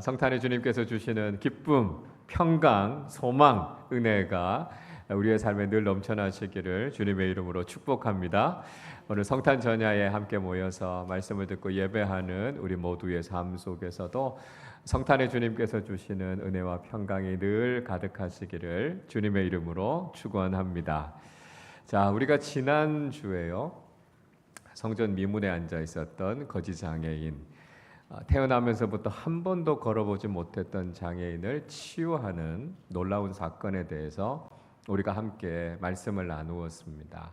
성탄의 주님께서 주시는 기쁨, 평강, 소망, 은혜가 우리의 삶에 늘 넘쳐나시기를 주님의 이름으로 축복합니다. 오늘 성탄 전야에 함께 모여서 말씀을 듣고 예배하는 우리 모두의 삶 속에서도 성탄의 주님께서 주시는 은혜와 평강이 늘 가득하시기를 주님의 이름으로 축원합니다. 자, 우리가 지난주에요, 성전 미문에 앉아 있었던 거지 장애인, 태어나면서부터 한 번도 걸어보지 못했던 장애인을 치유하는 놀라운 사건에 대해서 우리가 함께 말씀을 나누었습니다.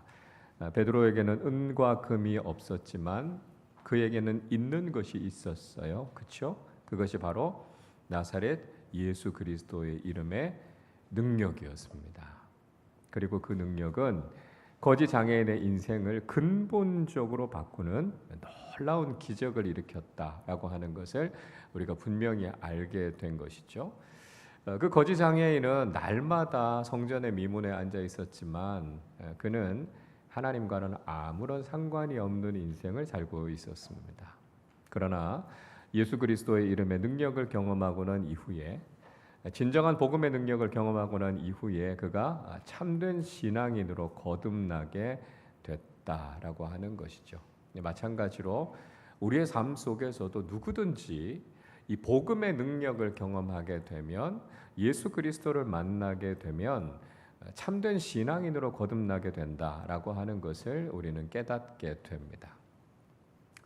베드로에게는 은과 금이 없었지만 그에게는 있는 것이 있었어요. 그렇죠? 그것이 바로 나사렛 예수 그리스도의 이름의 능력이었습니다. 그리고 그 능력은 거지 장애인의 인생을 근본적으로 바꾸는 놀라운 기적을 일으켰다라고 하는 것을 우리가 분명히 알게 된 것이죠. 그 거지 장애인은 날마다 성전의 미문에 앉아 있었지만 그는 하나님과는 아무런 상관이 없는 인생을 살고 있었습니다. 그러나 예수 그리스도의 이름의 능력을 경험하고 난 이후에, 진정한 복음의 능력을 경험하고 난 이후에 그가 참된 신앙인으로 거듭나게 됐다라고 하는 것이죠. 마찬가지로 우리의 삶 속에서도 누구든지 이 복음의 능력을 경험하게 되면, 예수 그리스도를 만나게 되면 참된 신앙인으로 거듭나게 된다라고 하는 것을 우리는 깨닫게 됩니다.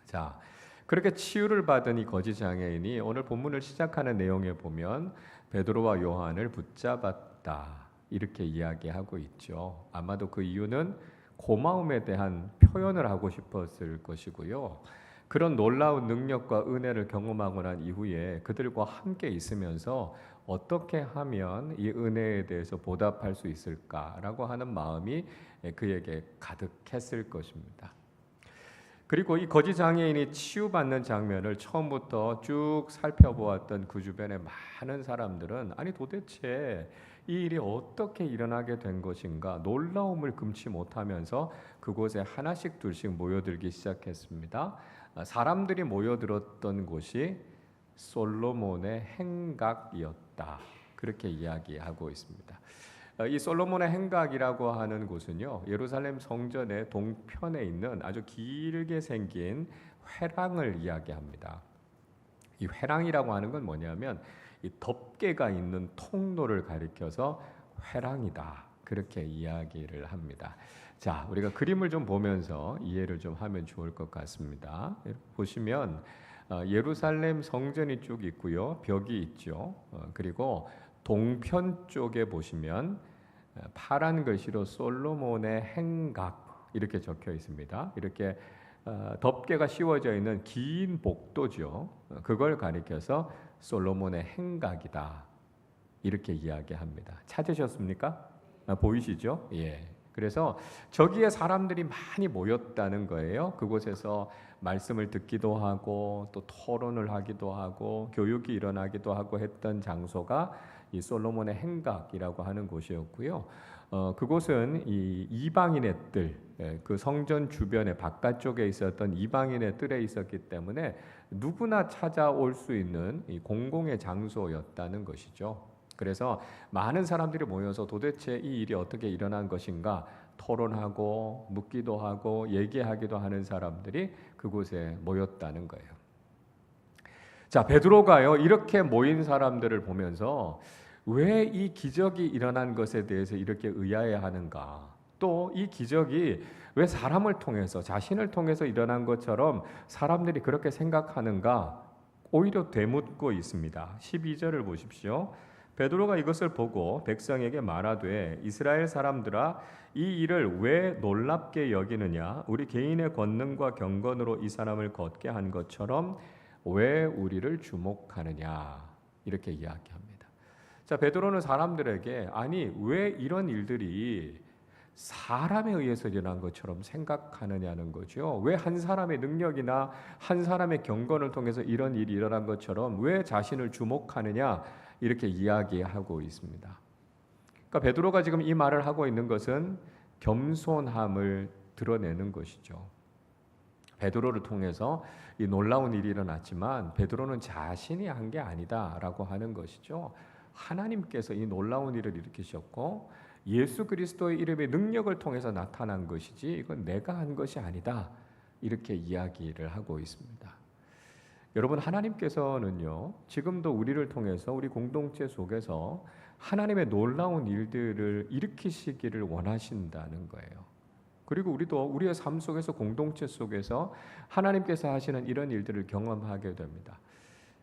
자, 그렇게 치유를 받은 이 거지 장애인이 오늘 본문을 시작하는 내용에 보면 베드로와 요한을 붙잡았다 이렇게 이야기하고 있죠. 아마도 그 이유는 고마움에 대한 표현을 하고 싶었을 것이고요. 그런 놀라운 능력과 은혜를 경험하고 난 이후에 그들과 함께 있으면서 어떻게 하면 이 은혜에 대해서 보답할 수 있을까라고 하는 마음이 그에게 가득했을 것입니다. 그리고 이 거지 장애인이 치유받는 장면을 처음부터 쭉 살펴보았던 그 주변의 많은 사람들은 아니 도대체 이 일이 어떻게 일어나게 된 것인가 놀라움을 금치 못하면서 그곳에 하나씩 둘씩 모여들기 시작했습니다. 사람들이 모여들었던 곳이 솔로몬의 행각이었다 그렇게 이야기하고 있습니다. 이 솔로몬의 행각이라고 하는 곳은요, 예루살렘 성전의 동편에 있는 아주 길게 생긴 회랑을 이야기합니다. 이 회랑이라고 하는 건 뭐냐면 이 덮개가 있는 통로를 가리켜서 회랑이다 그렇게 이야기를 합니다. 자, 우리가 그림을 좀 보면서 이해를 좀 하면 좋을 것 같습니다. 보시면 예루살렘 성전이 쭉 있고요, 벽이 있죠. 그리고 동편 쪽에 보시면 파란 글씨로 솔로몬의 행각 이렇게 적혀 있습니다. 이렇게 덮개가 씌워져 있는 긴 복도죠. 그걸 가리켜서 솔로몬의 행각이다 이렇게 이야기합니다. 찾으셨습니까? 보이시죠? 예. 그래서 저기에 사람들이 많이 모였다는 거예요. 그곳에서 말씀을 듣기도 하고 또 토론을 하기도 하고 교육이 일어나기도 하고 했던 장소가 이 솔로몬의 행각이라고 하는 곳이었고요. 그곳은 이 이방인의 뜰, 그 성전 주변에 바깥쪽에 있었던 이방인의 뜰에 있었기 때문에 누구나 찾아올 수 있는 이 공공의 장소였다는 것이죠. 그래서 많은 사람들이 모여서 도대체 이 일이 어떻게 일어난 것인가 토론하고 묻기도 하고 얘기하기도 하는 사람들이 그곳에 모였다는 거예요. 자, 베드로가요 이렇게 모인 사람들을 보면서 왜 이 기적이 일어난 것에 대해서 이렇게 의아해하는가, 또 이 기적이 왜 사람을 통해서 자신을 통해서 일어난 것처럼 사람들이 그렇게 생각하는가 오히려 되묻고 있습니다. 12절을 보십시오. 베드로가 이것을 보고 백성에게 말하되 이스라엘 사람들아 이 일을 왜 놀랍게 여기느냐, 우리 개인의 권능과 경건으로 이 사람을 걷게 한 것처럼 왜 우리를 주목하느냐 이렇게 이야기합니다. 자, 베드로는 사람들에게 아니 왜 이런 일들이 사람에 의해서 일어난 것처럼 생각하느냐는 거죠. 왜 한 사람의 능력이나 한 사람의 경건을 통해서 이런 일이 일어난 것처럼 왜 자신을 주목하느냐 이렇게 이야기하고 있습니다. 그러니까 베드로가 지금 이 말을 하고 있는 것은 겸손함을 드러내는 것이죠. 베드로를 통해서 이 놀라운 일이 일어났지만 베드로는 자신이 한 게 아니다라고 하는 것이죠. 하나님께서 이 놀라운 일을 일으키셨고 예수 그리스도의 이름의 능력을 통해서 나타난 것이지 이건 내가 한 것이 아니다. 이렇게 이야기를 하고 있습니다. 여러분, 하나님께서는요, 지금도 우리를 통해서 우리 공동체 속에서 하나님의 놀라운 일들을 일으키시기를 원하신다는 거예요. 그리고 우리도 우리의 삶 속에서 공동체 속에서 하나님께서 하시는 이런 일들을 경험하게 됩니다.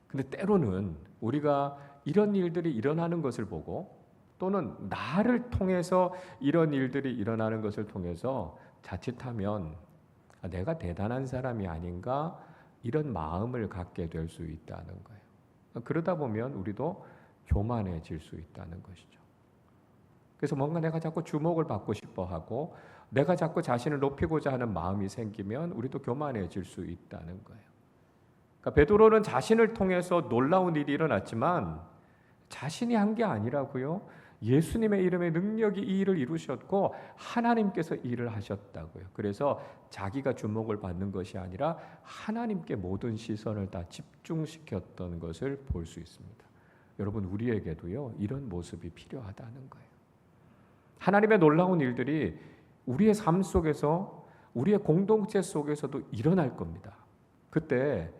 근데 때로는 우리가 이런 일들이 일어나는 것을 보고 또는 나를 통해서 이런 일들이 일어나는 것을 통해서 자칫하면 내가 대단한 사람이 아닌가 이런 마음을 갖게 될 수 있다는 거예요. 그러다 보면 우리도 교만해질 수 있다는 것이죠. 그래서 뭔가 내가 자꾸 주목을 받고 싶어 하고 내가 자꾸 자신을 높이고자 하는 마음이 생기면 우리도 교만해질 수 있다는 거예요. 그러니까 베드로는 자신을 통해서 놀라운 일이 일어났지만 자신이 한 게 아니라고요. 예수님의 이름의 능력이 이 일을 이루셨고 하나님께서 이 일을 하셨다고요. 그래서 자기가 주목을 받는 것이 아니라 하나님께 모든 시선을 다 집중시켰던 것을 볼 수 있습니다. 여러분, 우리에게도요, 이런 모습이 필요하다는 거예요. 하나님의 놀라운 일들이 우리의 삶 속에서 우리의 공동체 속에서도 일어날 겁니다. 그때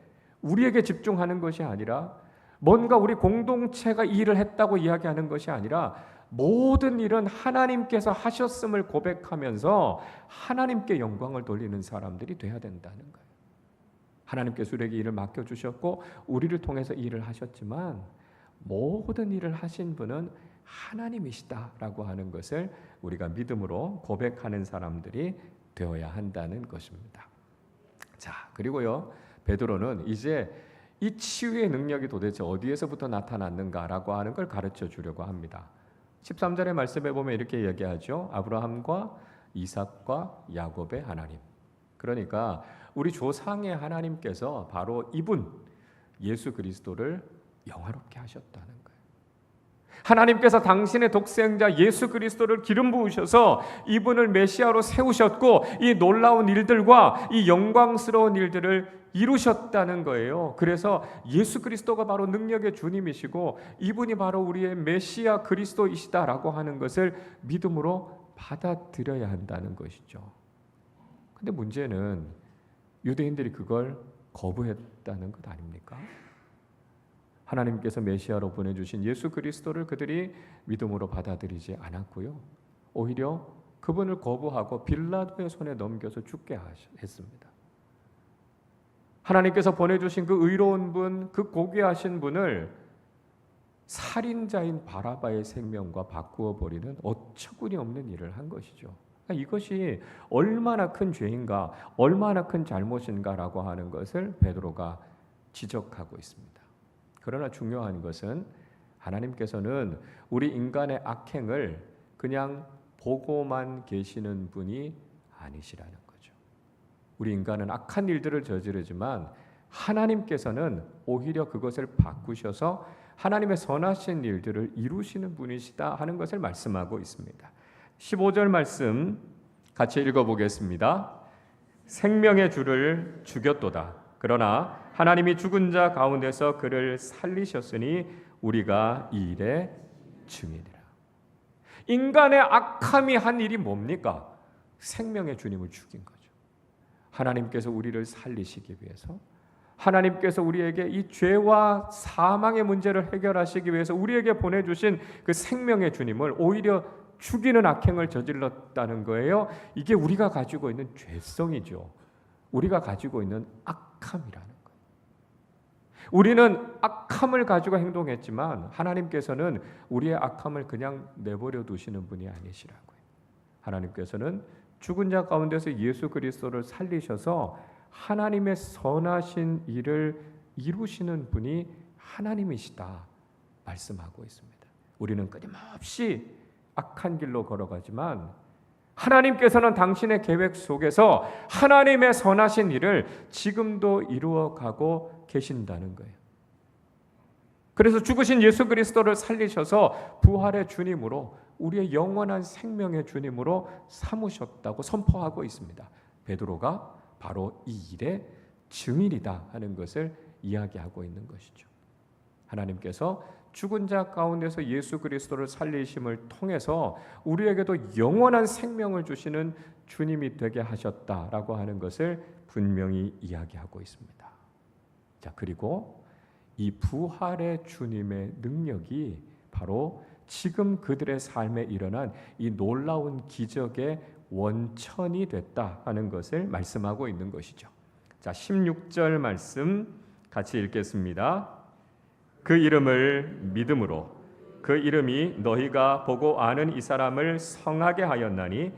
우리에게 집중하는 것이 아니라 뭔가 우리 공동체가 이 일을 했다고 이야기하는 것이 아니라 모든 일은 하나님께서 하셨음을 고백하면서 하나님께 영광을 돌리는 사람들이 돼야 된다는 거예요. 하나님께서 우리에게 일을 맡겨주셨고 우리를 통해서 일을 하셨지만 모든 일을 하신 분은 하나님이시다라고 하는 것을 우리가 믿음으로 고백하는 사람들이 되어야 한다는 것입니다. 자, 그리고요, 베드로는 이제 이 치유의 능력이 도대체 어디에서부터 나타났는가라고 하는 걸 가르쳐 주려고 합니다. 13절의 말씀에 보면 이렇게 얘기하죠. 아브라함과 이삭과 야곱의 하나님. 그러니까 우리 조상의 하나님께서 바로 이분 예수 그리스도를 영화롭게 하셨다는 거예요. 하나님께서 당신의 독생자 예수 그리스도를 기름 부으셔서 이분을 메시아로 세우셨고 이 놀라운 일들과 이 영광스러운 일들을 이루셨다는 거예요. 그래서 예수 그리스도가 바로 능력의 주님이시고 이분이 바로 우리의 메시아 그리스도이시다라고 하는 것을 믿음으로 받아들여야 한다는 것이죠. 근데 문제는 유대인들이 그걸 거부했다는 것 아닙니까? 하나님께서 메시아로 보내주신 예수 그리스도를 그들이 믿음으로 받아들이지 않았고요. 오히려 그분을 거부하고 빌라도의 손에 넘겨서 죽게 했습니다. 하나님께서 보내주신 그 의로운 분, 그 고귀하신 분을 살인자인 바라바의 생명과 바꾸어 버리는 어처구니 없는 일을 한 것이죠. 이것이 얼마나 큰 죄인가, 얼마나 큰 잘못인가라고 하는 것을 베드로가 지적하고 있습니다. 그러나 중요한 것은 하나님께서는 우리 인간의 악행을 그냥 보고만 계시는 분이 아니시라는 거죠. 우리 인간은 악한 일들을 저지르지만 하나님께서는 오히려 그것을 바꾸셔서 하나님의 선하신 일들을 이루시는 분이시다 하는 것을 말씀하고 있습니다. 15절 말씀 같이 읽어보겠습니다. 생명의 주를 죽였도다. 그러나 하나님이 죽은 자 가운데서 그를 살리셨으니 우리가 이 일의 증인이라. 인간의 악함이 한 일이 뭡니까? 생명의 주님을 죽인 거죠. 하나님께서 우리를 살리시기 위해서, 하나님께서 우리에게 이 죄와 사망의 문제를 해결하시기 위해서 우리에게 보내주신 그 생명의 주님을 오히려 죽이는 악행을 저질렀다는 거예요. 이게 우리가 가지고 있는 죄성이죠. 우리가 가지고 있는 악함이라는 거예요. 우리는 악함을 가지고 행동했지만 하나님께서는 우리의 악함을 그냥 내버려 두시는 분이 아니시라고요. 하나님께서는 죽은 자 가운데서 예수 그리스도를 살리셔서 하나님의 선하신 일을 이루시는 분이 하나님이시다 말씀하고 있습니다. 우리는 끊임없이 악한 길로 걸어가지만 하나님께서는 당신의 계획 속에서 하나님의 선하신 일을 지금도 이루어가고 계신다는 거예요. 그래서 죽으신 예수 그리스도를 살리셔서 부활의 주님으로 우리의 영원한 생명의 주님으로 삼으셨다고 선포하고 있습니다. 베드로가 바로 이 일의 증인이다 하는 것을 이야기하고 있는 것이죠. 하나님께서 죽은 자 가운데서 예수 그리스도를 살리심을 통해서 우리에게도 영원한 생명을 주시는 주님이 되게 하셨다라고 하는 것을 분명히 이야기하고 있습니다. 자, 그리고 이 부활의 주님의 능력이 바로 지금 그들의 삶에 일어난 이 놀라운 기적의 원천이 됐다 하는 것을 말씀하고 있는 것이죠. 자, 16절 말씀 같이 읽겠습니다. 그 이름을 믿음으로 그 이름이 너희가 보고 아는 이 사람을 성하게 하였나니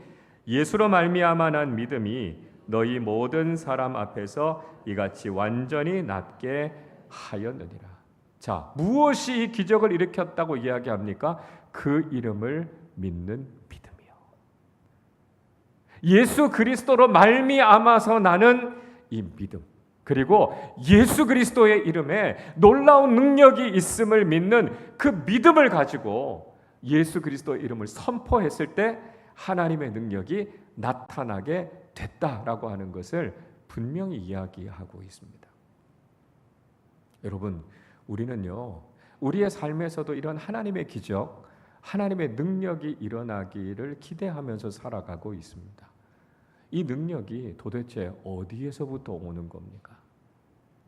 예수로 말미암아 난 믿음이 너희 모든 사람 앞에서 이같이 완전히 낫게 하였느니라. 자, 무엇이 이 기적을 일으켰다고 이야기합니까? 그 이름을 믿는 믿음이요. 예수 그리스도로 말미암아서 나는 이 믿음, 그리고 예수 그리스도의 이름에 놀라운 능력이 있음을 믿는 그 믿음을 가지고 예수 그리스도의 이름을 선포했을 때 하나님의 능력이 나타나게 됐다라고 하는 것을 분명히 이야기하고 있습니다. 여러분, 우리는요, 우리의 삶에서도 이런 하나님의 기적, 하나님의 능력이 일어나기를 기대하면서 살아가고 있습니다. 이 능력이 도대체 어디에서부터 오는 겁니까?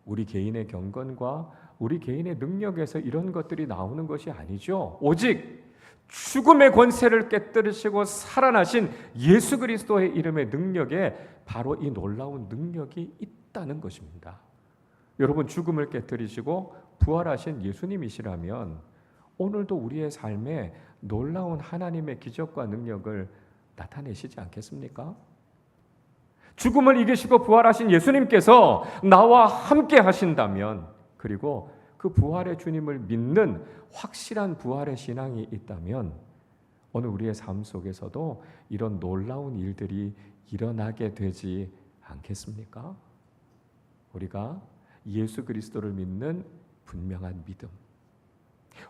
우리 개인의 경건과 우리 개인의 능력에서 이런 것들이 나오는 것이 아니죠. 오직 죽음의 권세를 깨뜨리시고 살아나신 예수 그리스도의 이름의 능력에 바로 이 놀라운 능력이 있다는 것입니다. 여러분, 죽음을 깨뜨리시고 부활하신 예수님이시라면 오늘도 우리의 삶에 놀라운 하나님의 기적과 능력을 나타내시지 않겠습니까? 죽음을 이기시고 부활하신 예수님께서 나와 함께 하신다면, 그리고 그 부활의 주님을 믿는 확실한 부활의 신앙이 있다면 오늘 우리의 삶 속에서도 이런 놀라운 일들이 일어나게 되지 않겠습니까? 우리가 예수 그리스도를 믿는 분명한 믿음,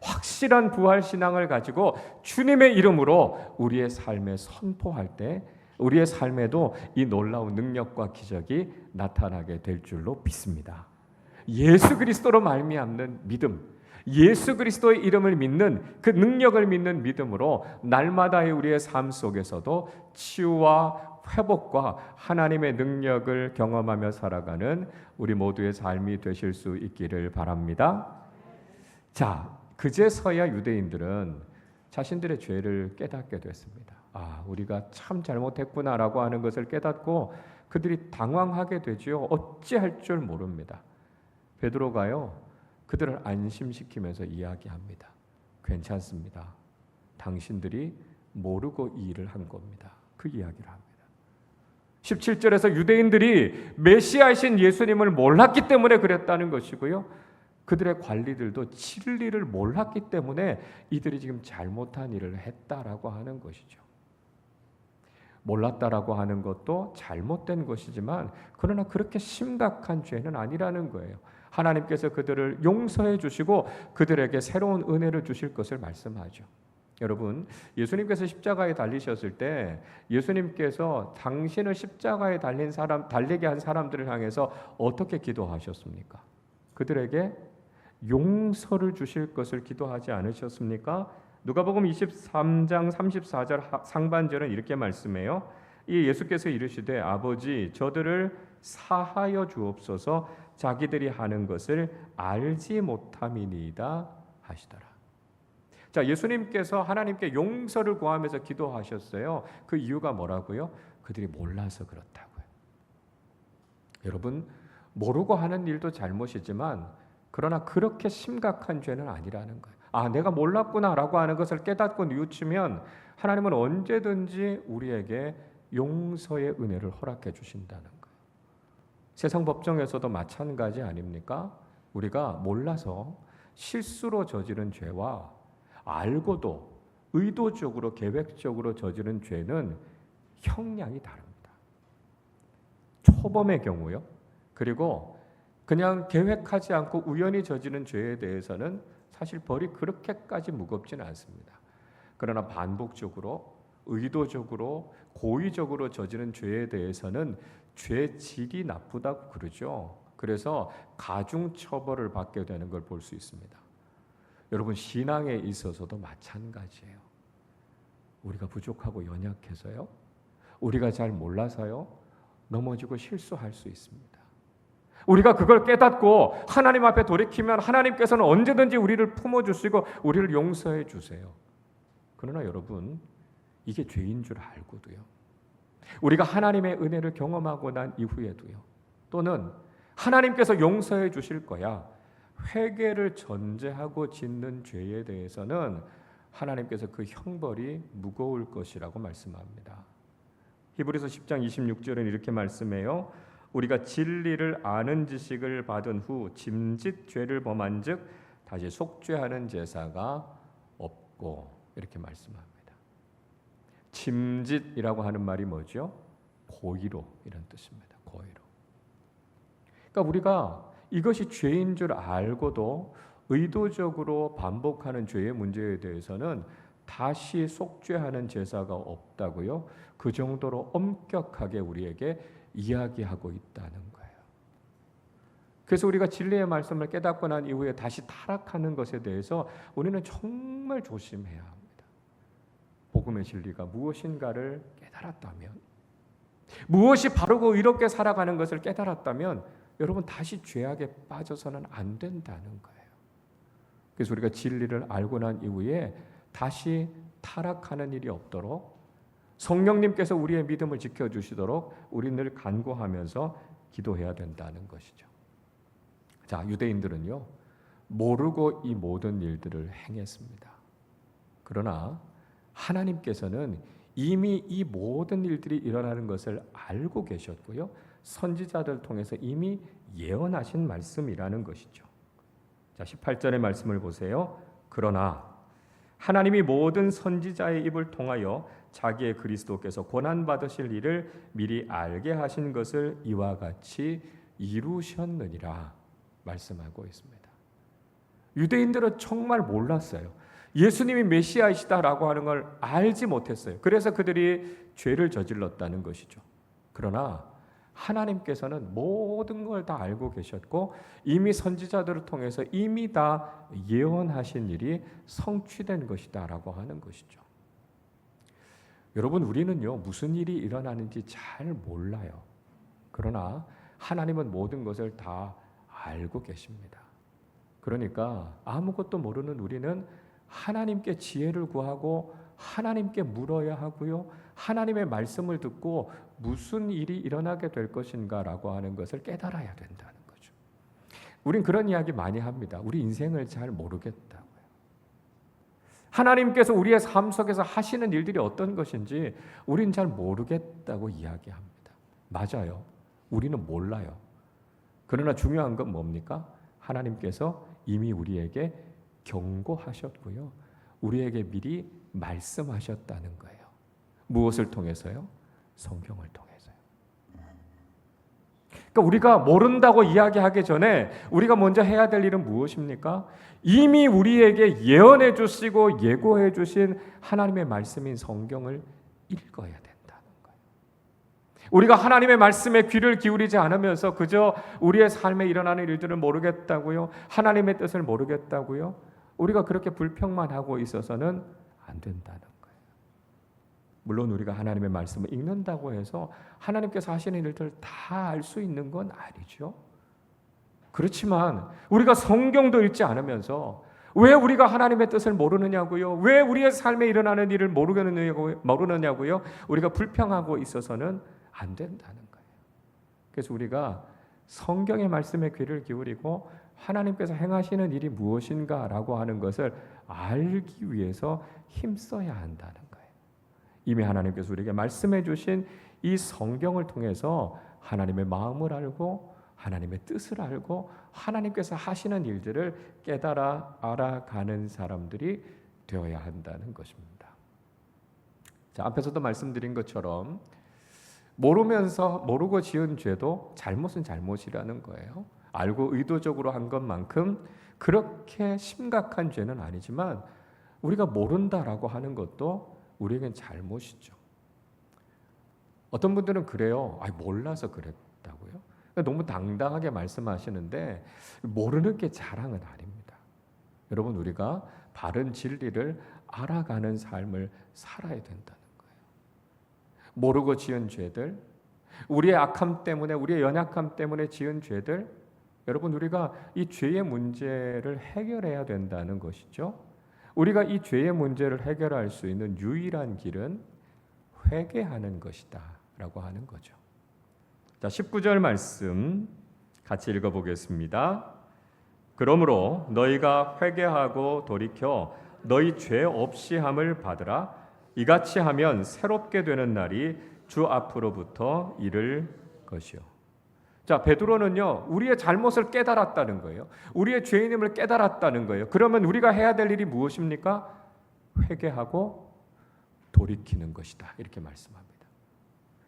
확실한 부활 신앙을 가지고 주님의 이름으로 우리의 삶에 선포할 때 우리의 삶에도 이 놀라운 능력과 기적이 나타나게 될 줄로 믿습니다. 예수 그리스도로 말미암는 믿음, 예수 그리스도의 이름을 믿는 그 능력을 믿는 믿음으로 날마다의 우리의 삶 속에서도 치유와 회복과 하나님의 능력을 경험하며 살아가는 우리 모두의 삶이 되실 수 있기를 바랍니다. 자, 그제서야 유대인들은 자신들의 죄를 깨닫게 됐습니다. 아, 우리가 참 잘못했구나라고 하는 것을 깨닫고 그들이 당황하게 되지요. 어찌할 줄 모릅니다. 베드로가요, 그들을 안심시키면서 이야기합니다. 괜찮습니다. 당신들이 모르고 이 일을 한 겁니다. 그 이야기를 합니다. 17절에서 유대인들이 메시아이신 예수님을 몰랐기 때문에 그랬다는 것이고요. 그들의 관리들도 진리를 몰랐기 때문에 이들이 지금 잘못한 일을 했다라고 하는 것이죠. 몰랐다라고 하는 것도 잘못된 것이지만 그러나 그렇게 심각한 죄는 아니라는 거예요. 하나님께서 그들을 용서해 주시고 그들에게 새로운 은혜를 주실 것을 말씀하죠. 여러분, 예수님께서 십자가에 달리셨을 때 예수님께서 당신을 십자가에 달리게 한 사람들을 향해서 어떻게 기도하셨습니까? 그들에게 용서를 주실 것을 기도하지 않으셨습니까? 누가복음 23장 34절 상반절은 이렇게 말씀해요. 이 예수께서 이르시되 아버지 저들을 사하여 주옵소서 자기들이 하는 것을 알지 못함이니이다 하시더라. 자, 예수님께서 하나님께 용서를 구하면서 기도하셨어요. 그 이유가 뭐라고요? 그들이 몰라서 그렇다고요. 여러분, 모르고 하는 일도 잘못이지만 그러나 그렇게 심각한 죄는 아니라는 거예요. 아, 내가 몰랐구나라고 하는 것을 깨닫고 뉘우치면 하나님은 언제든지 우리에게 용서의 은혜를 허락해 주신다는 거예요. 세상 법정에서도 마찬가지 아닙니까? 우리가 몰라서 실수로 저지른 죄와 알고도 의도적으로 계획적으로 저지른 죄는 형량이 다릅니다. 초범의 경우요. 그리고 그냥 계획하지 않고 우연히 저지른 죄에 대해서는 사실 벌이 그렇게까지 무겁지는 않습니다. 그러나 반복적으로 의도적으로 고의적으로 저지른 죄에 대해서는 죄 질이 나쁘다고 그러죠. 그래서 가중 처벌을 받게 되는 걸 볼 수 있습니다. 여러분, 신앙에 있어서도 마찬가지예요. 우리가 부족하고 연약해서요, 우리가 잘 몰라서요, 넘어지고 실수할 수 있습니다. 우리가 그걸 깨닫고 하나님 앞에 돌이키면 하나님께서는 언제든지 우리를 품어주시고 우리를 용서해 주세요. 그러나 여러분, 이게 죄인 줄 알고도요, 우리가 하나님의 은혜를 경험하고 난 이후에도요, 또는 하나님께서 용서해 주실 거야, 회개를 전제하고 짓는 죄에 대해서는 하나님께서 그 형벌이 무거울 것이라고 말씀합니다. 히브리서 10장 26절은 이렇게 말씀해요. 우리가 진리를 아는 지식을 받은 후 짐짓 죄를 범한즉 다시 속죄하는 제사가 없고, 이렇게 말씀합니다. 짐짓이라고 하는 말이 뭐죠? 고의로, 이런 뜻입니다. 고의로. 그러니까 우리가 이것이 죄인 줄 알고도 의도적으로 반복하는 죄의 문제에 대해서는 다시 속죄하는 제사가 없다고요, 그 정도로 엄격하게 우리에게 이야기하고 있다는 거예요. 그래서 우리가 진리의 말씀을 깨닫고 난 이후에 다시 타락하는 것에 대해서 우리는 정말 조심해야 합니다. 복음의 진리가 무엇인가를 깨달았다면, 무엇이 바르고 의롭게 살아가는 것을 깨달았다면 여러분, 다시 죄악에 빠져서는 안 된다는 거예요. 그래서 우리가 진리를 알고 난 이후에 다시 타락하는 일이 없도록 성령님께서 우리의 믿음을 지켜주시도록 우리 늘 간구하면서 기도해야 된다는 것이죠. 자, 유대인들은요, 모르고 이 모든 일들을 행했습니다. 그러나 하나님께서는 이미 이 모든 일들이 일어나는 것을 알고 계셨고요, 선지자들 통해서 이미 예언하신 말씀이라는 것이죠. 자, 18절의 말씀을 보세요. 그러나 하나님이 모든 선지자의 입을 통하여 자기의 그리스도께서 고난받으실 일을 미리 알게 하신 것을 이와 같이 이루셨느니라 말씀하고 있습니다. 유대인들은 정말 몰랐어요. 예수님이 메시아이시다라고 하는 걸 알지 못했어요. 그래서 그들이 죄를 저질렀다는 것이죠. 그러나 하나님께서는 모든 걸 다 알고 계셨고 이미 선지자들을 통해서 이미 다 예언하신 일이 성취된 것이다라고 하는 것이죠. 여러분, 우리는요, 무슨 일이 일어나는지 잘 몰라요. 그러나 하나님은 모든 것을 다 알고 계십니다. 그러니까 아무것도 모르는 우리는 하나님께 지혜를 구하고 하나님께 물어야 하고요, 하나님의 말씀을 듣고 무슨 일이 일어나게 될 것인가라고 하는 것을 깨달아야 된다는 거죠. 우린 그런 이야기 많이 합니다. 우리 인생을 잘 모르겠다고요. 하나님께서 우리의 삶 속에서 하시는 일들이 어떤 것인지 우린 잘 모르겠다고 이야기합니다. 맞아요. 우리는 몰라요. 그러나 중요한 건 뭡니까? 하나님께서 이미 우리에게 경고하셨고요, 우리에게 미리 말씀하셨다는 거예요. 무엇을 통해서요? 성경을 통해서요. 그러니까 우리가 모른다고 이야기하기 전에 우리가 먼저 해야 될 일은 무엇입니까? 이미 우리에게 예언해 주시고 예고해 주신 하나님의 말씀인 성경을 읽어야 된다는 거예요. 우리가 하나님의 말씀에 귀를 기울이지 않으면서 그저 우리의 삶에 일어나는 일들을 모르겠다고요, 하나님의 뜻을 모르겠다고요, 우리가 그렇게 불평만 하고 있어서는 안 된다는 거예요. 물론 우리가 하나님의 말씀을 읽는다고 해서 하나님께서 하시는 일들을 다 알 수 있는 건 아니죠. 그렇지만 우리가 성경도 읽지 않으면서 왜 우리가 하나님의 뜻을 모르느냐고요, 왜 우리의 삶에 일어나는 일을 모르느냐고요, 우리가 불평하고 있어서는 안 된다는 거예요. 그래서 우리가 성경의 말씀에 귀를 기울이고 하나님께서 행하시는 일이 무엇인가라고 하는 것을 알기 위해서 힘써야 한다는 거예요. 이미 하나님께서 우리에게 말씀해 주신 이 성경을 통해서 하나님의 마음을 알고 하나님의 뜻을 알고 하나님께서 하시는 일들을 깨달아 알아가는 사람들이 되어야 한다는 것입니다. 자, 앞에서도 말씀드린 것처럼 모르고 지은 죄도 잘못은 잘못이라는 거예요. 알고 의도적으로 한 것만큼 그렇게 심각한 죄는 아니지만 우리가 모른다라고 하는 것도 우리에겐 잘못이죠. 어떤 분들은 그래요. 몰라서 그랬다고요? 너무 당당하게 말씀하시는데 모르는 게 자랑은 아닙니다. 여러분, 우리가 바른 진리를 알아가는 삶을 살아야 된다는 거예요. 모르고 지은 죄들, 우리의 악함 때문에, 우리의 연약함 때문에 지은 죄들, 여러분, 우리가 이 죄의 문제를 해결해야 된다는 것이죠. 우리가 이 죄의 문제를 해결할 수 있는 유일한 길은 회개하는 것이다 라고 하는 거죠. 자, 19절 말씀 같이 읽어보겠습니다. 그러므로 너희가 회개하고 돌이켜 너희 죄 없이 함을 받으라. 이같이 하면 새롭게 되는 날이 주 앞으로부터 이를 것이요. 자, 베드로는요, 우리의 잘못을 깨달았다는 거예요. 우리의 죄인임을 깨달았다는 거예요. 그러면 우리가 해야 될 일이 무엇입니까? 회개하고 돌이키는 것이다, 이렇게 말씀합니다.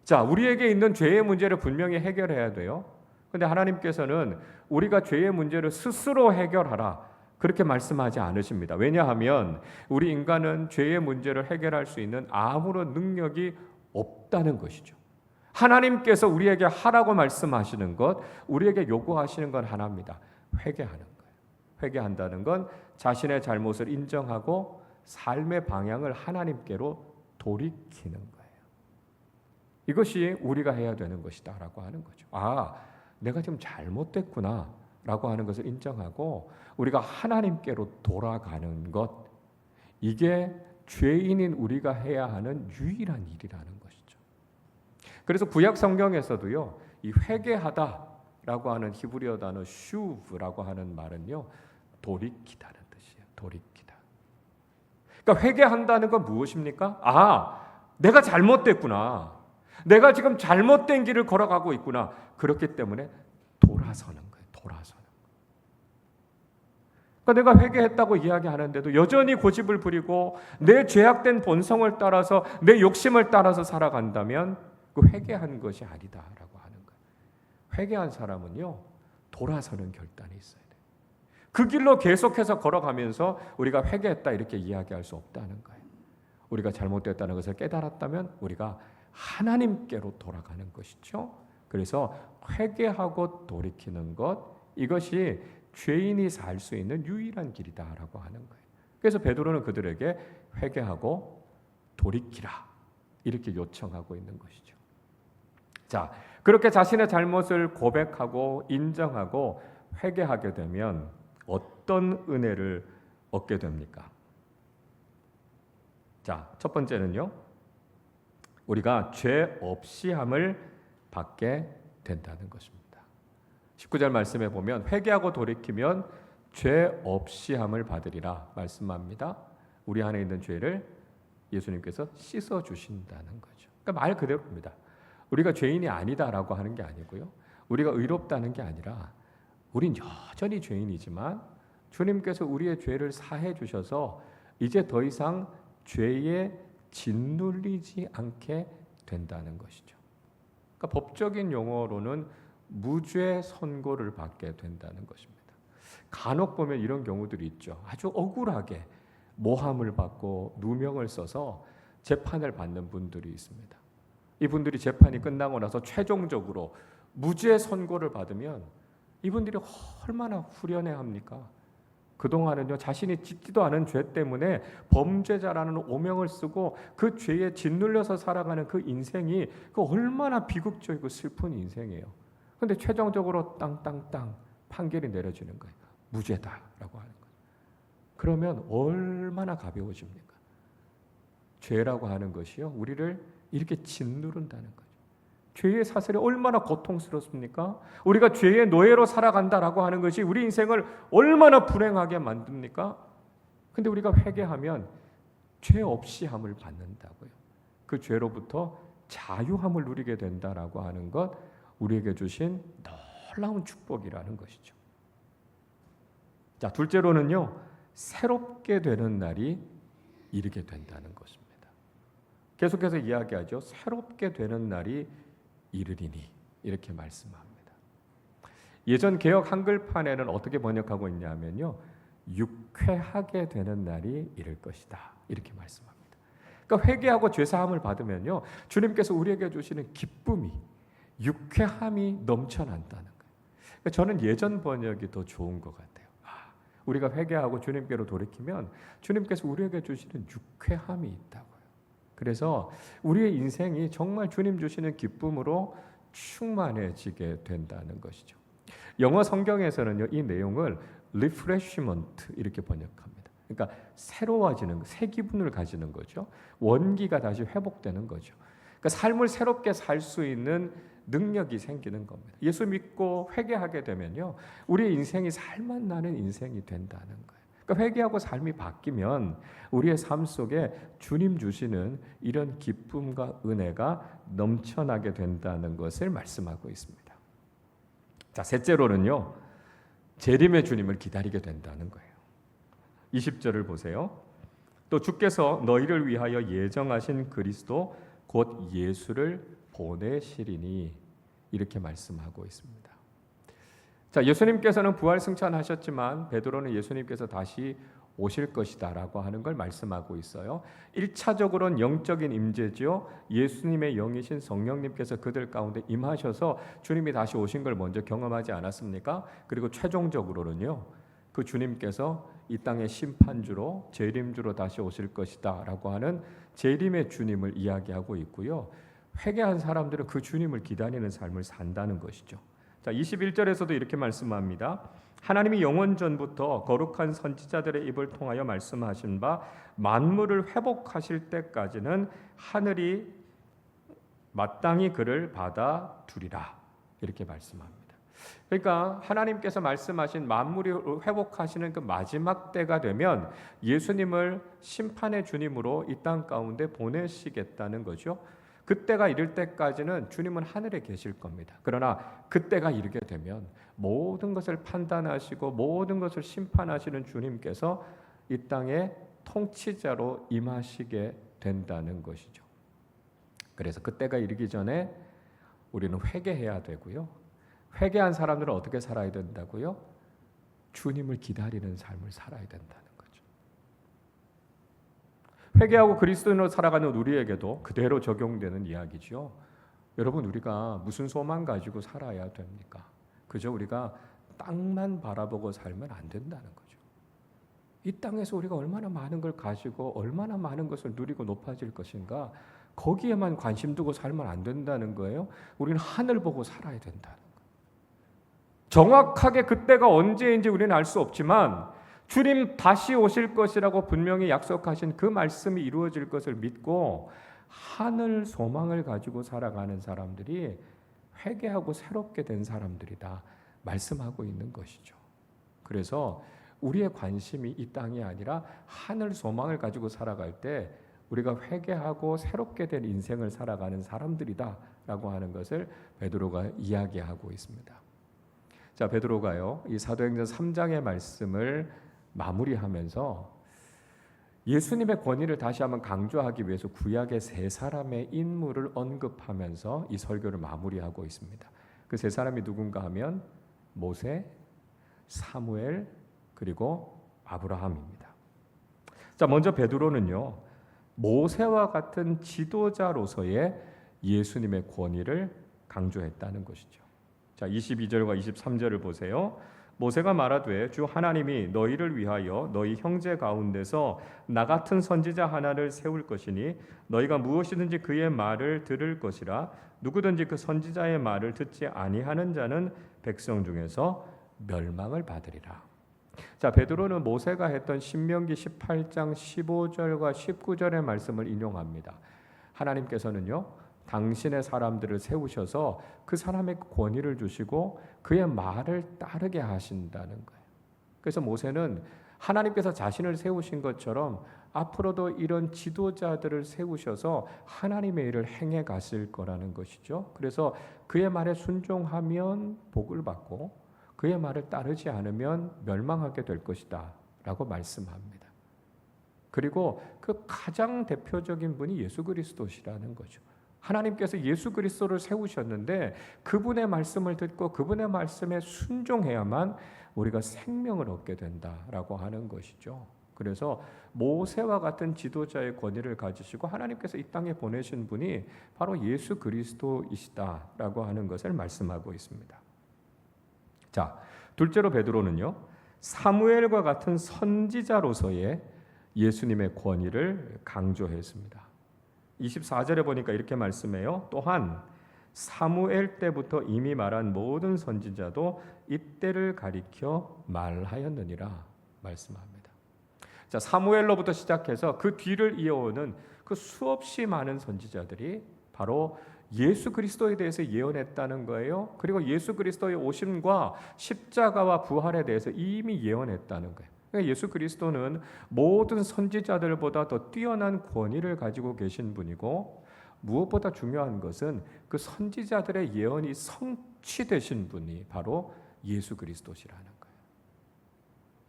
자, 우리에게 있는 죄의 문제를 분명히 해결해야 돼요. 그런데 하나님께서는 우리가 죄의 문제를 스스로 해결하라, 그렇게 말씀하지 않으십니다. 왜냐하면 우리 인간은 죄의 문제를 해결할 수 있는 아무런 능력이 없다는 것이죠. 하나님께서 우리에게 하라고 말씀하시는 것, 우리에게 요구하시는 건 하나입니다. 회개하는 거예요. 회개한다는 건 자신의 잘못을 인정하고 삶의 방향을 하나님께로 돌이키는 거예요. 이것이 우리가 해야 되는 것이다 라고 하는 거죠. 내가 지금 잘못됐구나 라고 하는 것을 인정하고 우리가 하나님께로 돌아가는 것, 이게 죄인인 우리가 해야 하는 유일한 일이라는 것이죠. 그래서 구약 성경에서도요, 이 회개하다라고 하는 히브리어 단어 슈브라고 하는 말은요, 돌이키다는 뜻이에요. 돌이키다. 그러니까 회개한다는 건 무엇입니까? 내가 잘못됐구나. 내가 지금 잘못된 길을 걸어가고 있구나. 그렇기 때문에 돌아서는 거예요. 돌아서는. 그러니까 내가 회개했다고 이야기하는데도 여전히 고집을 부리고 내 죄악된 본성을 따라서, 내 욕심을 따라서 살아간다면 그 회개한 것이 아니다라고 하는 거예요. 회개한 사람은요, 돌아서는 결단이 있어야 돼요. 그 길로 계속해서 걸어가면서 우리가 회개했다 이렇게 이야기할 수 없다는 거예요. 우리가 잘못됐다는 것을 깨달았다면 우리가 하나님께로 돌아가는 것이죠. 그래서 회개하고 돌이키는 것, 이것이 죄인이 살 수 있는 유일한 길이다라고 하는 거예요. 그래서 베드로는 그들에게 회개하고 돌이키라 이렇게 요청하고 있는 것이죠. 자, 그렇게 자신의 잘못을 고백하고 인정하고 회개하게 되면 어떤 은혜를 얻게 됩니까? 자, 첫 번째는요, 우리가 죄 없이 함을 받게 된다는 것입니다. 19절 말씀에 보면 회개하고 돌이키면 죄 없이 함을 받으리라 말씀합니다. 우리 안에 있는 죄를 예수님께서 씻어 주신다는 거죠. 그러니까 말 그대로입니다. 우리가 죄인이 아니다라고 하는 게 아니고요, 우리가 의롭다는 게 아니라 우린 여전히 죄인이지만 주님께서 우리의 죄를 사해 주셔서 이제 더 이상 죄에 짓눌리지 않게 된다는 것이죠. 그러니까 법적인 용어로는 무죄 선고를 받게 된다는 것입니다. 간혹 보면 이런 경우들이 있죠. 아주 억울하게 모함을 받고 누명을 써서 재판을 받는 분들이 있습니다. 이분들이 재판이 끝나고 나서 최종적으로 무죄 선고를 받으면 이분들이 얼마나 후련해합니까? 그동안은요, 자신이 짓지도 않은 죄 때문에 범죄자라는 오명을 쓰고 그 죄에 짓눌려서 살아가는 그 인생이 그 얼마나 비극적이고 슬픈 인생이에요. 그런데 최종적으로 땅땅땅 판결이 내려지는 거예요. 무죄다라고 하는 거예요. 그러면 얼마나 가벼워집니까? 죄라고 하는 것이요, 우리를 이렇게 짓누른다는 거죠. 죄의 사슬이 얼마나 고통스럽습니까? 우리가 죄의 노예로 살아간다라고 하는 것이 우리 인생을 얼마나 불행하게 만듭니까? 근데 우리가 회개하면 죄 없이 함을 받는다고요. 그 죄로부터 자유함을 누리게 된다라고 하는 것, 우리에게 주신 놀라운 축복이라는 것이죠. 자, 둘째로는요, 새롭게 되는 날이 이르게 된다는 것입니다. 계속해서 이야기하죠. 새롭게 되는 날이 이르리니 이렇게 말씀합니다. 예전 개역 한글판에는 어떻게 번역하고 있냐면요, 유쾌하게 되는 날이 이를 것이다 이렇게 말씀합니다. 그러니까 회개하고 죄사함을 받으면요, 주님께서 우리에게 주시는 기쁨이, 유쾌함이 넘쳐난다는 거예요. 그러니까 저는 예전 번역이 더 좋은 것 같아요. 우리가 회개하고 주님께로 돌이키면 주님께서 우리에게 주시는 유쾌함이 있다고요. 그래서 우리의 인생이 정말 주님 주시는 기쁨으로 충만해지게 된다는 것이죠. 영어 성경에서는요, 이 내용을 refreshment 이렇게 번역합니다. 그러니까 새로워지는, 새 기분을 가지는 거죠. 원기가 다시 회복되는 거죠. 그러니까 삶을 새롭게 살 수 있는 능력이 생기는 겁니다. 예수 믿고 회개하게 되면요, 우리의 인생이 살맛 나는 인생이 된다는 거예요. 그러니까 회개하고 삶이 바뀌면 우리의 삶 속에 주님 주시는 이런 기쁨과 은혜가 넘쳐나게 된다는 것을 말씀하고 있습니다. 자, 셋째로는요, 재림의 주님을 기다리게 된다는 거예요. 20절을 보세요. 또 주께서 너희를 위하여 예정하신 그리스도 곧 예수를 보내시리니, 이렇게 말씀하고 있습니다. 자, 예수님께서는 부활 승천하셨지만 베드로는 예수님께서 다시 오실 것이다라고 하는 걸 말씀하고 있어요. 1차적으로는 영적인 임재죠. 예수님의 영이신 성령님께서 그들 가운데 임하셔서 주님이 다시 오신 걸 먼저 경험하지 않았습니까? 그리고 최종적으로는요, 그 주님께서 이 땅의 심판주로, 재림주로 다시 오실 것이다라고 하는 재림의 주님을 이야기하고 있고요. 회개한 사람들은 그 주님을 기다리는 삶을 산다는 것이죠. 자, 21절에서도 이렇게 말씀합니다. 하나님이 영원 전부터 거룩한 선지자들의 입을 통하여 말씀하신 바 만물을 회복하실 때까지는 하늘이 마땅히 그를 받아두리라, 이렇게 말씀합니다. 그러니까 하나님께서 말씀하신 만물이 회복하시는 그 마지막 때가 되면 예수님을 심판의 주님으로 이 땅 가운데 보내시겠다는 거죠. 그때가 이를 때까지는 주님은 하늘에 계실 겁니다. 그러나 그때가 이르게 되면 모든 것을 판단하시고 모든 것을 심판하시는 주님께서 이 땅에 통치자로 임하시게 된다는 것이죠. 그래서 그때가 이르기 전에 우리는 회개해야 되고요. 회개한 사람들은 어떻게 살아야 된다고요? 주님을 기다리는 삶을 살아야 된다는 거죠. 회개하고 그리스도인으로 살아가는 우리에게도 그대로 적용되는 이야기죠. 여러분, 우리가 무슨 소망 가지고 살아야 됩니까? 그저 우리가 땅만 바라보고 살면 안 된다는 거죠. 이 땅에서 우리가 얼마나 많은 걸 가지고 얼마나 많은 것을 누리고 높아질 것인가, 거기에만 관심 두고 살면 안 된다는 거예요. 우리는 하늘 보고 살아야 된다는 거예요. 정확하게 그때가 언제인지 우리는 알 수 없지만 주님 다시 오실 것이라고 분명히 약속하신 그 말씀이 이루어질 것을 믿고 하늘 소망을 가지고 살아가는 사람들이 회개하고 새롭게 된 사람들이다 말씀하고 있는 것이죠. 그래서 우리의 관심이 이 땅이 아니라 하늘 소망을 가지고 살아갈 때 우리가 회개하고 새롭게 된 인생을 살아가는 사람들이다라고 하는 것을 베드로가 이야기하고 있습니다. 자, 베드로가요, 이 사도행전 3장의 말씀을 마무리하면서 예수님의 권위를 다시 한번 강조하기 위해서 구약의 세 사람의 인물을 언급하면서 이 설교를 마무리하고 있습니다. 그 세 사람이 누군가 하면 모세, 사무엘, 그리고 아브라함입니다. 자, 먼저 베드로는요, 모세와 같은 지도자로서의 예수님의 권위를 강조했다는 것이죠. 자, 22절과 23절을 보세요. 모세가 말하되 주 하나님이 너희를 위하여 너희 형제 가운데서 나 같은 선지자 하나를 세울 것이니 너희가 무엇이든지 그의 말을 들을 것이라. 누구든지 그 선지자의 말을 듣지 아니하는 자는 백성 중에서 멸망을 받으리라. 자, 베드로는 모세가 했던 신명기 18장 15절과 19절의 말씀을 인용합니다. 하나님께서는요, 당신의 사람들을 세우셔서 그 사람의 권위를 주시고 그의 말을 따르게 하신다는 거예요. 그래서 모세는 하나님께서 자신을 세우신 것처럼 앞으로도 이런 지도자들을 세우셔서 하나님의 일을 행해 가실 거라는 것이죠. 그래서 그의 말에 순종하면 복을 받고 그의 말을 따르지 않으면 멸망하게 될 것이다 라고 말씀합니다. 그리고 그 가장 대표적인 분이 예수 그리스도시라는 거죠. 하나님께서 예수 그리스도를 세우셨는데 그분의 말씀을 듣고 그분의 말씀에 순종해야만 우리가 생명을 얻게 된다라고 하는 것이죠. 그래서 모세와 같은 지도자의 권위를 가지시고 하나님께서 이 땅에 보내신 분이 바로 예수 그리스도이시다라고 하는 것을 말씀하고 있습니다. 자, 둘째로 베드로는요, 사무엘과 같은 선지자로서의 예수님의 권위를 강조했습니다. 24절에 보니까 이렇게 말씀해요. 또한 사무엘 때부터 이미 말한 모든 선지자도 이때를 가리켜 말하였느니라 말씀합니다. 자, 사무엘로부터 시작해서 그 뒤를 이어오는 그 수없이 많은 선지자들이 바로 예수 그리스도에 대해서 예언했다는 거예요. 그리고 예수 그리스도의 오심과 십자가와 부활에 대해서 이미 예언했다는 거예요. 그러니까 예수 그리스도는 모든 선지자들보다 더 뛰어난 권위를 가지고 계신 분이고, 무엇보다 중요한 것은 그 선지자들의 예언이 성취되신 분이 바로 예수 그리스도시라는 거예요.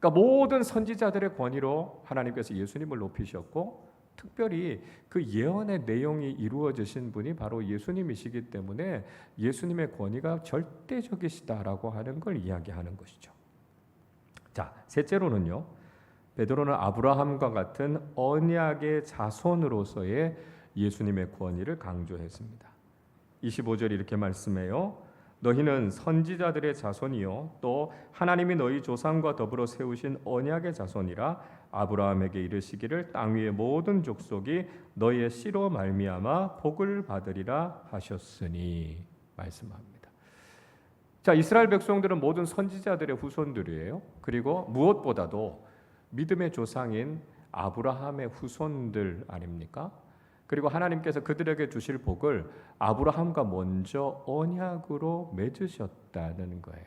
그러니까 모든 선지자들의 권위로 하나님께서 예수님을 높이셨고, 특별히 그 예언의 내용이 이루어지신 분이 바로 예수님이시기 때문에 예수님의 권위가 절대적이시다라고 하는 걸 이야기하는 것이죠. 자, 셋째로는요, 베드로는 아브라함과 같은 언약의 자손으로서의 예수님의 권위를 강조했습니다. 25절 이렇게 말씀해요. 너희는 선지자들의 자손이요 또 하나님이 너희 조상과 더불어 세우신 언약의 자손이라 아브라함에게 이르시기를 땅 위의 모든 족속이 너희의 씨로 말미암아 복을 받으리라 하셨으니 말씀합니다. 자, 이스라엘 백성들은 모든 선지자들의 후손들이에요. 그리고 무엇보다도 믿음의 조상인 아브라함의 후손들 아닙니까? 그리고 하나님께서 그들에게 주실 복을 아브라함과 먼저 언약으로 맺으셨다는 거예요.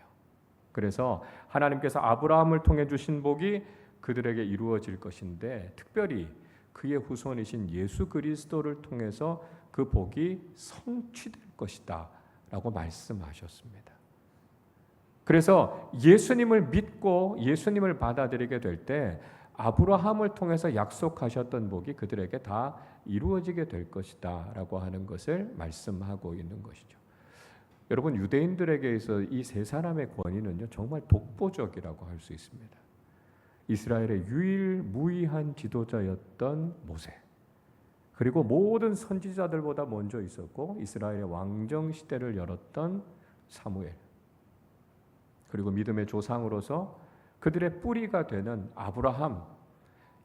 그래서 하나님께서 아브라함을 통해 주신 복이 그들에게 이루어질 것인데, 특별히 그의 후손이신 예수 그리스도를 통해서 그 복이 성취될 것이다 라고 말씀하셨습니다. 그래서 예수님을 믿고 예수님을 받아들이게 될 때 아브라함을 통해서 약속하셨던 복이 그들에게 다 이루어지게 될 것이다 라고 하는 것을 말씀하고 있는 것이죠. 여러분, 유대인들에게 있어 이 세 사람의 권위는요 정말 독보적이라고 할 수 있습니다. 이스라엘의 유일무이한 지도자였던 모세, 그리고 모든 선지자들보다 먼저 있었고 이스라엘의 왕정 시대를 열었던 사무엘, 그리고 믿음의 조상으로서 그들의 뿌리가 되는 아브라함,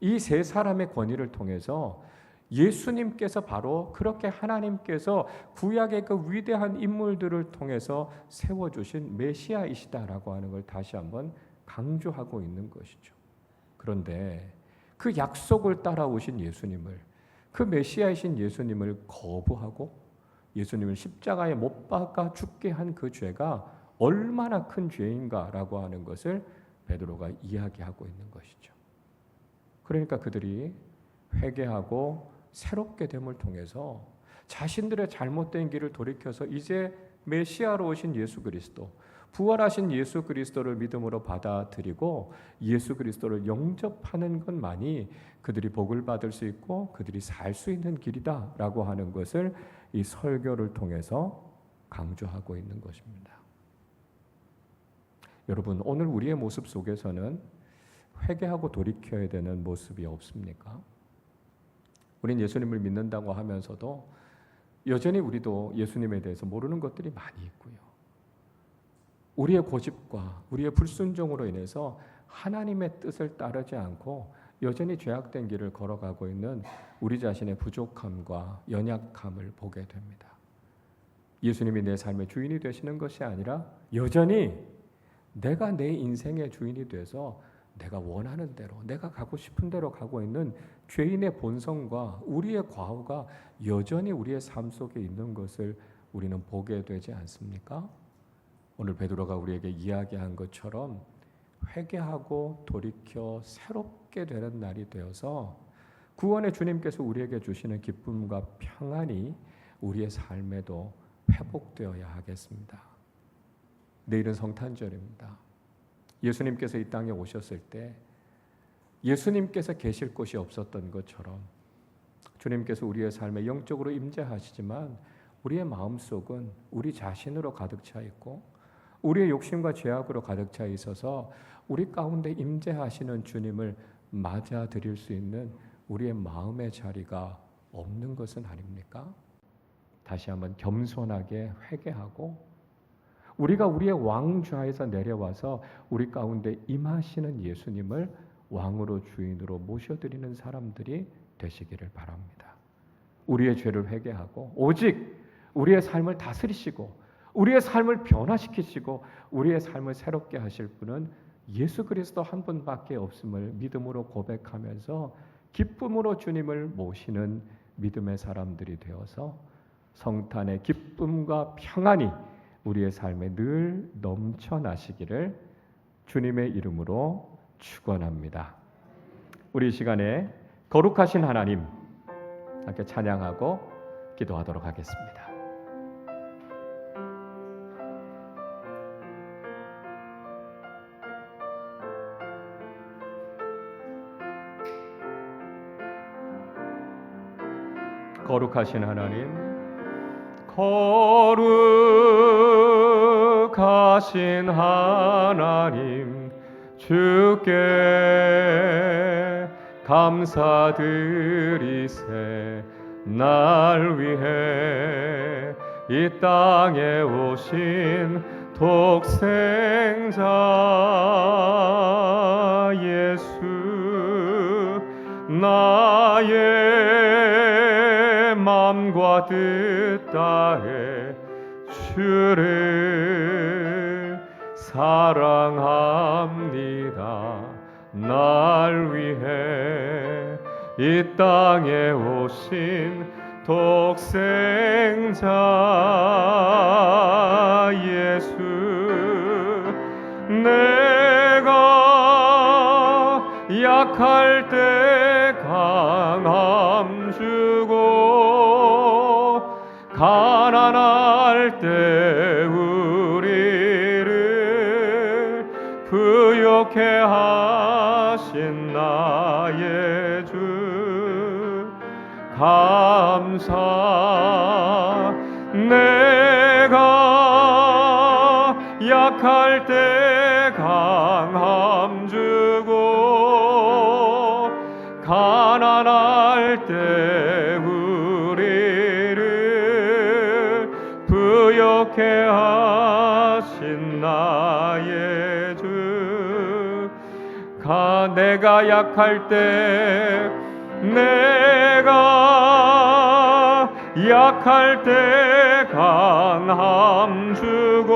이 세 사람의 권위를 통해서 예수님께서 바로 그렇게 하나님께서 구약의 그 위대한 인물들을 통해서 세워주신 메시아이시다라고 하는 걸 다시 한번 강조하고 있는 것이죠. 그런데 그 약속을 따라오신 예수님을, 그 메시아이신 예수님을 거부하고 예수님을 십자가에 못 박아 죽게 한 그 죄가 얼마나 큰 죄인가라고 하는 것을 베드로가 이야기하고 있는 것이죠. 그러니까 그들이 회개하고 새롭게 됨을 통해서 자신들의 잘못된 길을 돌이켜서 이제 메시아로 오신 예수 그리스도, 부활하신 예수 그리스도를 믿음으로 받아들이고 예수 그리스도를 영접하는 것만이 그들이 복을 받을 수 있고 그들이 살 수 있는 길이다라고 하는 것을 이 설교를 통해서 강조하고 있는 것입니다. 여러분, 오늘 우리의 모습 속에서는 회개하고 돌이켜야 되는 모습이 없습니까? 우린 예수님을 믿는다고 하면서도 여전히 우리도 예수님에 대해서 모르는 것들이 많이 있고요. 우리의 고집과 우리의 불순종으로 인해서 하나님의 뜻을 따르지 않고 여전히 죄악된 길을 걸어가고 있는 우리 자신의 부족함과 연약함을 보게 됩니다. 예수님이 내 삶의 주인이 되시는 것이 아니라 여전히 내가 내 인생의 주인이 돼서 내가 원하는 대로, 내가 가고 싶은 대로 가고 있는 죄인의 본성과 우리의 과오가 여전히 우리의 삶 속에 있는 것을 우리는 보게 되지 않습니까? 오늘 베드로가 우리에게 이야기한 것처럼 회개하고 돌이켜 새롭게 되는 날이 되어서 구원의 주님께서 우리에게 주시는 기쁨과 평안이 우리의 삶에도 회복되어야 하겠습니다. 내일은 성탄절입니다. 예수님께서 이 땅에 오셨을 때 예수님께서 계실 곳이 없었던 것처럼 주님께서 우리의 삶에 영적으로 임재하시지만 우리의 마음속은 우리 자신으로 가득 차 있고 우리의 욕심과 죄악으로 가득 차 있어서 우리 가운데 임재하시는 주님을 맞아들일 수 있는 우리의 마음의 자리가 없는 것은 아닙니까? 다시 한번 겸손하게 회개하고 우리가 우리의 왕좌에서 내려와서 우리 가운데 임하시는 예수님을 왕으로 주인으로 모셔드리는 사람들이 되시기를 바랍니다. 우리의 죄를 회개하고 오직 우리의 삶을 다스리시고 우리의 삶을 변화시키시고 우리의 삶을 새롭게 하실 분은 예수 그리스도 한 분밖에 없음을 믿음으로 고백하면서 기쁨으로 주님을 모시는 믿음의 사람들이 되어서 성탄의 기쁨과 평안이 우리의 삶에 늘 넘쳐나시기를 주님의 이름으로 축원합니다. 우리 이 시간에 거룩하신 하나님 함께 찬양하고 기도하도록 하겠습니다. 거룩하신 하나님, 거룩하신 하나님, 주께 감사드리세. 날 위해 이 땅에 오신 독생자 예수, 나의 마음과 뜻 다해 주를 사랑합니다. 날 위해 이 땅에 오신 독생자 예수, 내가 약할 때 강함 주고 가난할 때 우리를 부욕해 하신 나의 주 감사. 내가 약할 때 강함 주고 가난할 때 우리를 부욕해 하신 나의 주. 내가 약할 때 강함 주고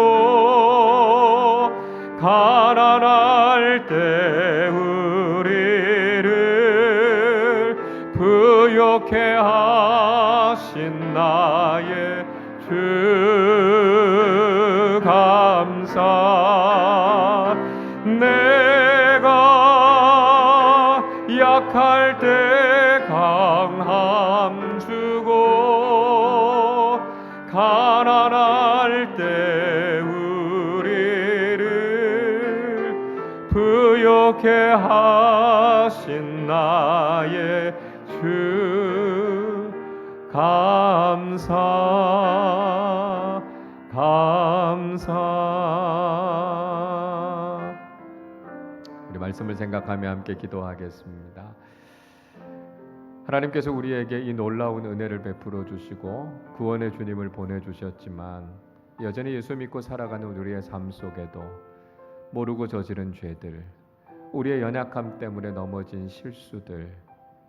가난할 때 우리를 부욕해 하신 나의 주 감사. 내가 약할 때 강함 주고 가난할 때 우리를 부욕해 하신 나의 주 감사. 우리 말씀을 생각하며 함께 기도하겠습니다. 하나님께서 우리에게 이 놀라운 은혜를 베풀어 주시고 구원의 주님을 보내주셨지만 여전히 예수 믿고 살아가는 우리의 삶 속에도 모르고 저지른 죄들, 우리의 연약함 때문에 넘어진 실수들,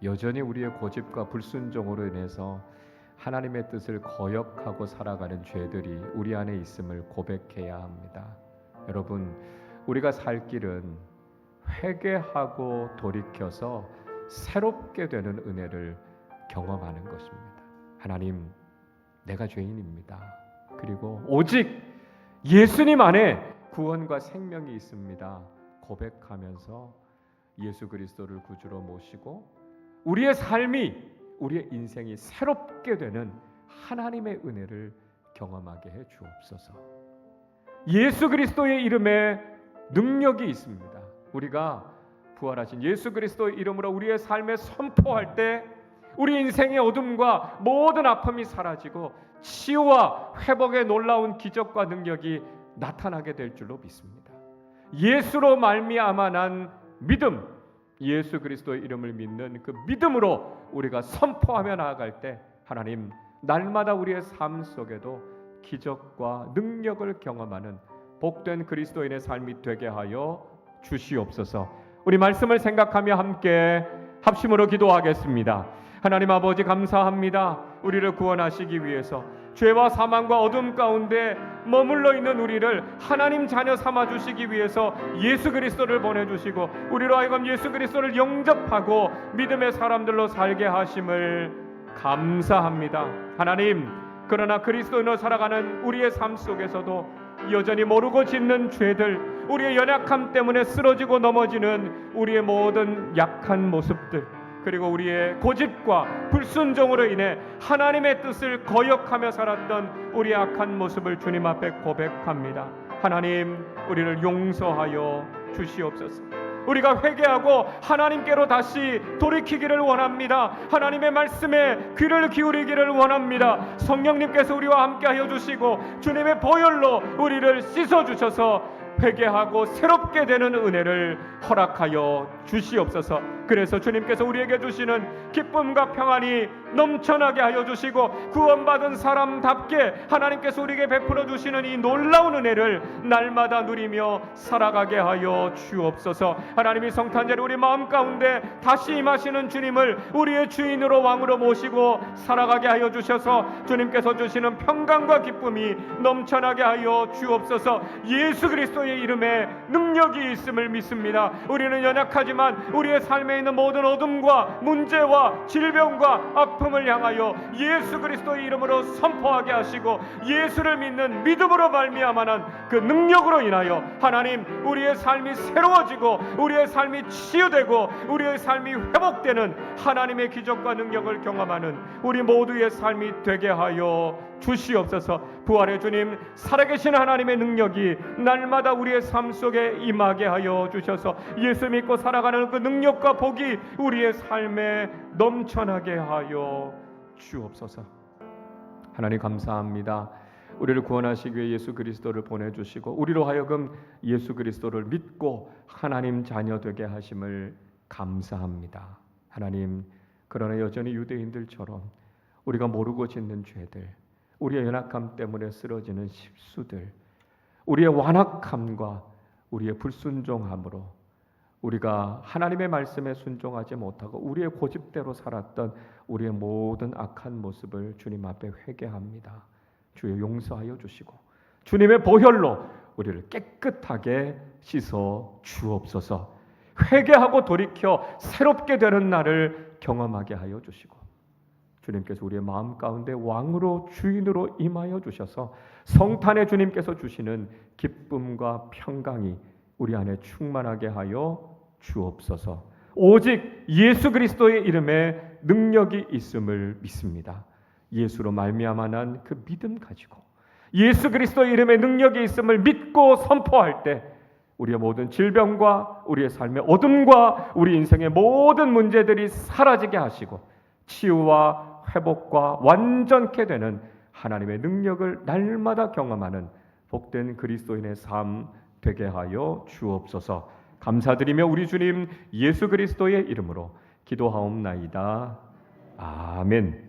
여전히 우리의 고집과 불순종으로 인해서 하나님의 뜻을 거역하고 살아가는 죄들이 우리 안에 있음을 고백해야 합니다. 여러분, 우리가 살 길은 회개하고 돌이켜서 새롭게 되는 은혜를 경험하는 것입니다. 하나님, 내가 죄인입니다. 그리고 오직 예수님 안에 구원과 생명이 있습니다. 고백하면서 예수 그리스도를 구주로 모시고 우리의 삶이, 우리의 인생이 새롭게 되는 하나님의 은혜를 경험하게 해 주옵소서. 예수 그리스도의 이름에 능력이 있습니다. 우리가 부활하신 예수 그리스도의 이름으로 우리의 삶에 선포할 때 우리 인생의 어둠과 모든 아픔이 사라지고 치유와 회복의 놀라운 기적과 능력이 나타나게 될 줄로 믿습니다. 예수로 말미암아 난 믿음, 예수 그리스도의 이름을 믿는 그 믿음으로 우리가 선포하며 나아갈 때 하나님 날마다 우리의 삶 속에도 기적과 능력을 경험하는 복된 그리스도인의 삶이 되게 하여 주시옵소서. 우리 말씀을 생각하며 함께 합심으로 기도하겠습니다. 하나님 아버지 감사합니다. 우리를 구원하시기 위해서 죄와 사망과 어둠 가운데 머물러 있는 우리를 하나님 자녀 삼아 주시기 위해서 예수 그리스도를 보내주시고 우리로 하여금 예수 그리스도를 영접하고 믿음의 사람들로 살게 하심을 감사합니다. 하나님, 그러나 그리스도인으로 살아가는 우리의 삶 속에서도 여전히 모르고 짓는 죄들, 우리의 연약함 때문에 쓰러지고 넘어지는 우리의 모든 약한 모습들, 그리고 우리의 고집과 불순종으로 인해 하나님의 뜻을 거역하며 살았던 우리의 악한 모습을 주님 앞에 고백합니다. 하나님, 우리를 용서하여 주시옵소서. 우리가 회개하고 하나님께로 다시 돌이키기를 원합니다. 하나님의 말씀에 귀를 기울이기를 원합니다. 성령님께서 우리와 함께하여 주시고 주님의 보혈로 우리를 씻어주셔서 회개하고 새롭게 되는 은혜를 허락하여 주시옵소서. 그래서 주님께서 우리에게 주시는 기쁨과 평안이 넘쳐나게 하여 주시고 구원받은 사람답게 하나님께서 우리에게 베풀어 주시는 이 놀라운 은혜를 날마다 누리며 살아가게 하여 주옵소서. 하나님이 성탄절에 우리 마음 가운데 다시 임하시는 주님을 우리의 주인으로 왕으로 모시고 살아가게 하여 주셔서 주님께서 주시는 평강과 기쁨이 넘쳐나게 하여 주옵소서. 예수 그리스도의 이름에 능력이 있음을 믿습니다. 우리는 연약하지만 우리의 삶에 있는 모든 어둠과 문제와 질병과 아픔을 향하여 예수 그리스도의 이름으로 선포하게 하시고 예수를 믿는 믿음으로 말미암아는 그 능력으로 인하여 하나님 우리의 삶이 새로워지고 우리의 삶이 치유되고 우리의 삶이 회복되는 하나님의 기적과 능력을 경험하는 우리 모두의 삶이 되게 하여 주시옵소서. 부활의 주님, 살아계신 하나님의 능력이 날마다 우리의 삶 속에 임하게 하여 주셔서 예수 믿고 살아가는 그 능력과 복이 우리의 삶에 넘쳐나게 하여 주옵소서. 하나님 감사합니다. 우리를 구원하시기 위해 예수 그리스도를 보내주시고 우리로 하여금 예수 그리스도를 믿고 하나님 자녀 되게 하심을 감사합니다. 하나님, 그러나 여전히 유대인들처럼 우리가 모르고 짓는 죄들, 우리의 연약함 때문에 쓰러지는 실수들, 우리의 완악함과 우리의 불순종함으로 우리가 하나님의 말씀에 순종하지 못하고 우리의 고집대로 살았던 우리의 모든 악한 모습을 주님 앞에 회개합니다. 주여 용서하여 주시고 주님의 보혈로 우리를 깨끗하게 씻어 주옵소서. 회개하고 돌이켜 새롭게 되는 날을 경험하게 하여 주시고 주님께서 우리의 마음 가운데 왕으로 주인으로 임하여 주셔서 성탄의 주님께서 주시는 기쁨과 평강이 우리 안에 충만하게 하여 주옵소서. 오직 예수 그리스도의 이름에 능력이 있음을 믿습니다. 예수로 말미암아 난 그 믿음 가지고 예수 그리스도의 이름에 능력이 있음을 믿고 선포할 때 우리의 모든 질병과 우리의 삶의 어둠과 우리 인생의 모든 문제들이 사라지게 하시고 치유와 회복과 완전케 되는 하나님의 능력을 날마다 경험하는 복된 그리스도인의 삶 되게 하여 주옵소서. 감사드리며 우리 주님 예수 그리스도의 이름으로 기도하옵나이다. 아멘.